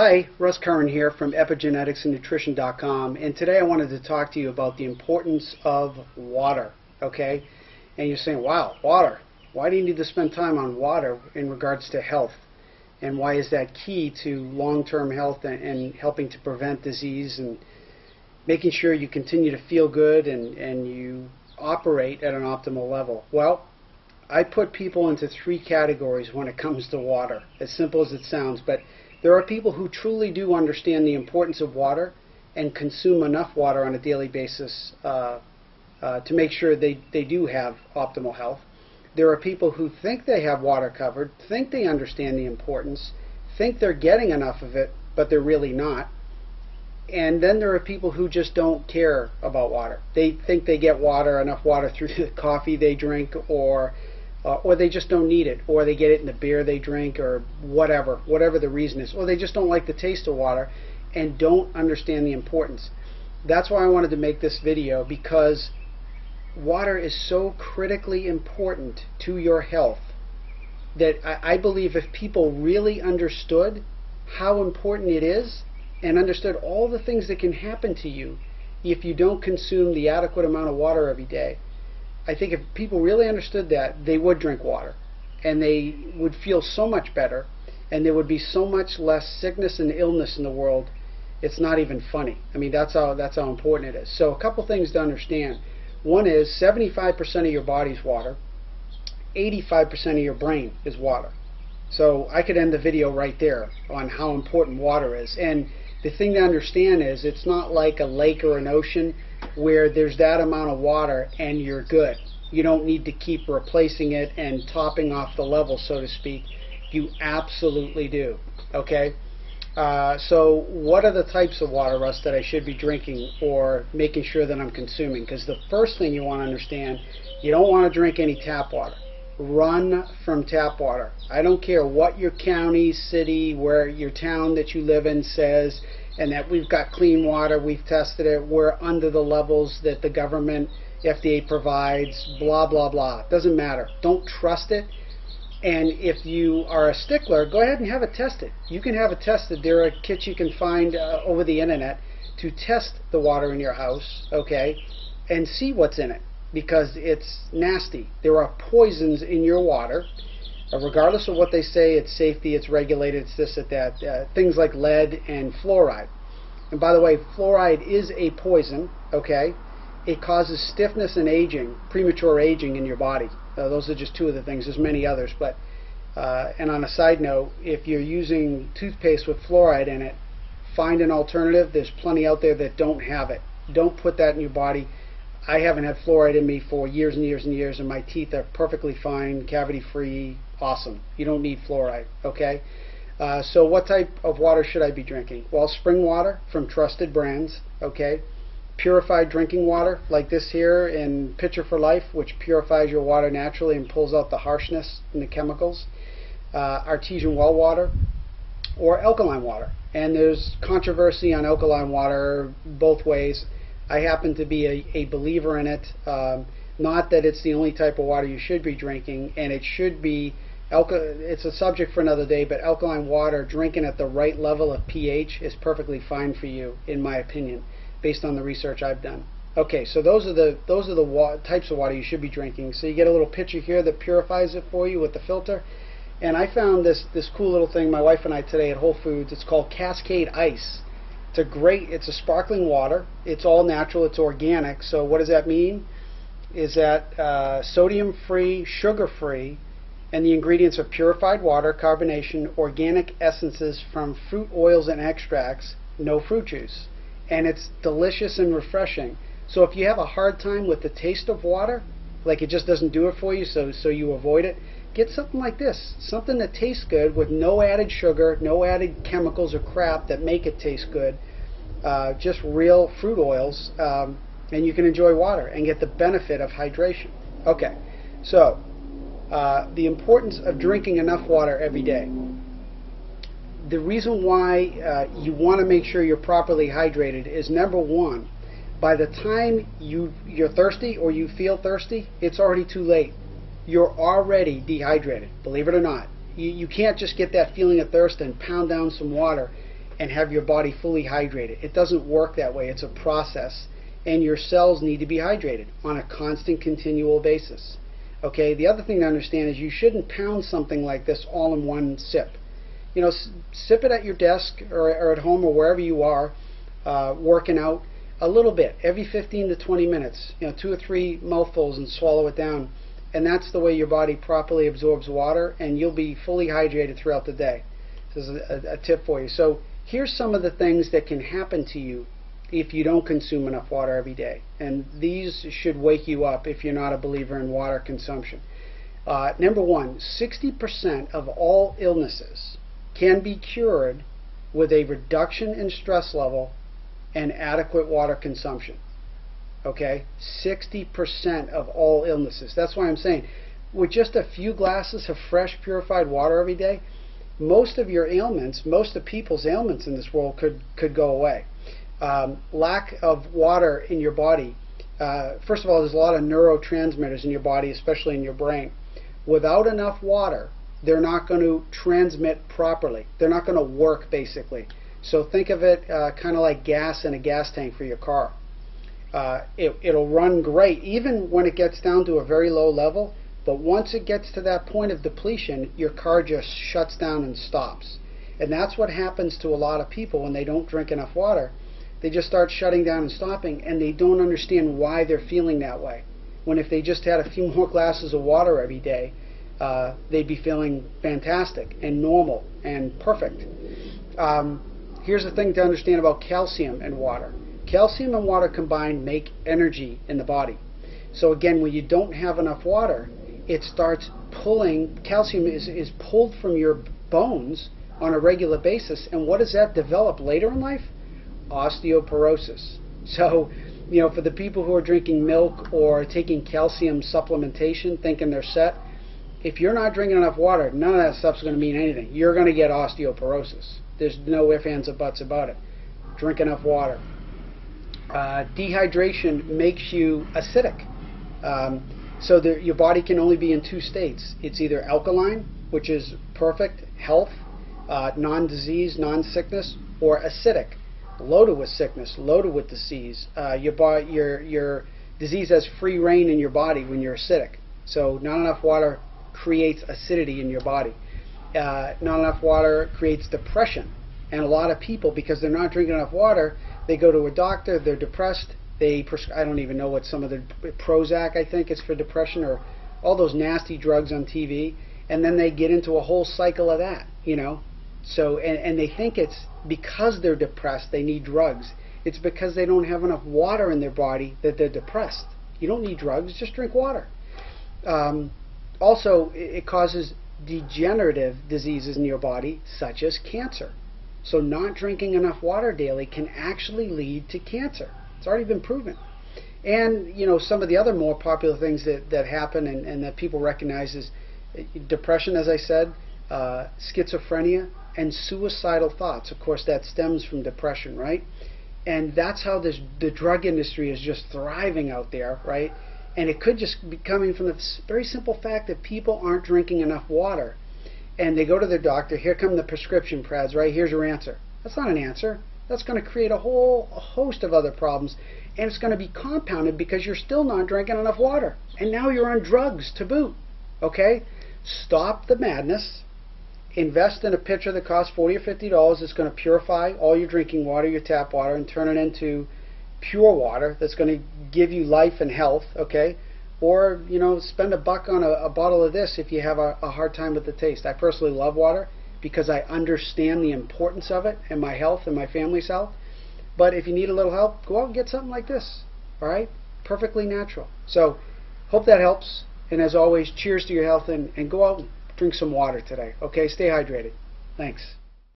Hi, Russ Curran here from epigeneticsandnutrition.com, and today I wanted to talk to you about the importance of water, okay? And you're saying, wow, water. Why do you need to spend time on water in regards to health? And why is that key to long-term health and helping to prevent disease and making sure you continue to feel good and you operate at an optimal level? Well, I put people into three categories when it comes to water, as simple as it sounds, but there are people who truly do understand the importance of water and consume enough water on a daily basis to make sure they do have optimal health. There are people who think they have water covered, think they understand the importance, think they're getting enough of it, but they're really not. And then there are people who just don't care about water. They think they get enough water through the coffee they drink, or they just don't need it, or they get it in the beer they drink, or whatever the reason is, or they just don't like the taste of water and don't understand the importance. That's why I wanted to make this video, because water is so critically important to your health that I believe if people really understood how important it is and understood all the things that can happen to you if you don't consume the adequate amount of water every day, I think if people really understood that, they would drink water, and they would feel so much better, and there would be so much less sickness and illness in the world. It's not even funny. I mean, that's how important it is. So a couple things to understand. One is 75% of your body's water, 85% of your brain is water. So I could end the video right there on how important water is. And the thing to understand is it's not like a lake or an ocean where there's that amount of water and you're good. You don't need to keep replacing it and topping off the level, so to speak. You absolutely do. Okay? So what are the types of water, Russ, that I should be drinking or making sure that I'm consuming? Because the first thing you want to understand, you don't want to drink any tap water. Run from tap water. I don't care what your county, city, where your town that you live in says, and that we've got clean water, we've tested it, we're under the levels that the government, FDA provides, blah, blah, blah. It doesn't matter. Don't trust it. And if you are a stickler, go ahead and have it tested. You can have it tested. There are kits you can find over the internet to test the water in your house, okay, and see what's in it, because it's nasty. There are poisons in your water. Regardless of what they say, it's safety, it's regulated, it's this, it's that. Things like lead and fluoride. And by the way, fluoride is a poison, okay? It causes stiffness and aging, premature aging in your body. Those are just two of the things. There's many others. But and on a side note, if you're using toothpaste with fluoride in it, find an alternative. There's plenty out there that don't have it. Don't put that in your body. I haven't had fluoride in me for years and years and years, and my teeth are perfectly fine, cavity-free, awesome. You don't need fluoride, okay? So what type of water should I be drinking? Well, spring water from trusted brands, okay? Purified drinking water, like this here in Pitcher for Life, which purifies your water naturally and pulls out the harshness and the chemicals. Artesian well water, or alkaline water. And there's controversy on alkaline water both ways. I happen to be a believer in it. Not that it's the only type of water you should be drinking, and it should be, it's a subject for another day, but alkaline water, drinking at the right level of pH is perfectly fine for you, in my opinion, based on the research I've done. Okay, so those are the types of water you should be drinking. So you get a little pitcher here that purifies it for you with the filter. And I found this cool little thing, my wife and I today at Whole Foods. It's called Cascade Ice. It's a sparkling water. It's all natural. It's organic. So what does that mean? Is that sodium-free, sugar-free, and the ingredients are purified water, carbonation, organic essences from fruit oils and extracts, no fruit juice. And it's delicious and refreshing. So if you have a hard time with the taste of water, like it just doesn't do it for you, so you avoid it, get something like this. Something that tastes good with no added sugar, no added chemicals or crap that make it taste good. Just real fruit oils, and you can enjoy water and get the benefit of hydration. Okay, so the importance of drinking enough water every day. The reason why you want to make sure you're properly hydrated is, number one, by the time you're thirsty or you feel thirsty, it's already too late. You're already dehydrated, believe it or not. You can't just get that feeling of thirst and pound down some water and have your body fully hydrated. It doesn't work that way. It's a process, and your cells need to be hydrated on a constant, continual basis. Okay, the other thing to understand is you shouldn't pound something like this all in one sip. You know, sip it at your desk or at home or wherever you are working out, a little bit every 15 to 20 minutes, you know, 2 or 3 mouthfuls, and swallow it down. And that's the way your body properly absorbs water, and you'll be fully hydrated throughout the day. This is a tip for you. So here's some of the things that can happen to you if you don't consume enough water every day. And these should wake you up if you're not a believer in water consumption. Number one, 60% of all illnesses can be cured with a reduction in stress level and adequate water consumption. Okay, 60% of all illnesses. That's why I'm saying, with just a few glasses of fresh, purified water every day, most of your ailments, most of people's ailments in this world could go away. Lack of water in your body. First of all, there's a lot of neurotransmitters in your body, especially in your brain. Without enough water, they're not going to transmit properly. They're not going to work, basically. So think of it kind of like gas in a gas tank for your car. It'll run great even when it gets down to a very low level, but once it gets to that point of depletion, your car just shuts down and stops. And that's what happens to a lot of people when they don't drink enough water. They just start shutting down and stopping, and they don't understand why they're feeling that way. When if they just had a few more glasses of water every day, they'd be feeling fantastic and normal and perfect. Here's the thing to understand about calcium and water. Calcium and water combined make energy in the body. So again, when you don't have enough water, it starts pulling, calcium is pulled from your bones on a regular basis. And what does that develop later in life? Osteoporosis. So, you know, for the people who are drinking milk or taking calcium supplementation thinking they're set, if you're not drinking enough water, none of that stuff's going to mean anything. You're going to get osteoporosis. There's no ifs, ands, or buts about it. Drink enough water. Dehydration makes you acidic. So your body can only be in 2 states. It's either alkaline, which is perfect health, non-disease, non-sickness, or acidic, loaded with sickness, loaded with disease. Your disease has free reign in your body when you're acidic. So not enough water creates acidity in your body. Not enough water creates depression. And a lot of people, because they're not drinking enough water, they go to a doctor, they're depressed, I don't even know what some of the Prozac, I think, is for depression, or all those nasty drugs on TV, and then they get into a whole cycle of that, you know. So, and they think it's because they're depressed they need drugs. It's because they don't have enough water in their body that they're depressed. You don't need drugs, just drink water. Also, it causes degenerative diseases in your body, such as cancer. So not drinking enough water daily can actually lead to cancer. It's already been proven. And, you know, some of the other more popular things that happen and that people recognize is depression, as I said, schizophrenia, and suicidal thoughts. Of course, that stems from depression, right? And that's how the drug industry is just thriving out there, right? And it could just be coming from the very simple fact that people aren't drinking enough water. And they go to their doctor, here come the prescription pads, right? Here's your answer. That's not an answer. That's going to create a host of other problems. And it's going to be compounded because you're still not drinking enough water. And now you're on drugs to boot. Okay? Stop the madness. Invest in a pitcher that costs $40 or $50. It's going to purify all your drinking water, your tap water, and turn it into pure water that's going to give you life and health. Okay? Or, you know, spend $1 on a bottle of this if you have a hard time with the taste. I personally love water because I understand the importance of it and my health and my family's health. But if you need a little help, go out and get something like this. All right? Perfectly natural. So, hope that helps. And as always, cheers to your health, and go out and drink some water today. Okay? Stay hydrated. Thanks.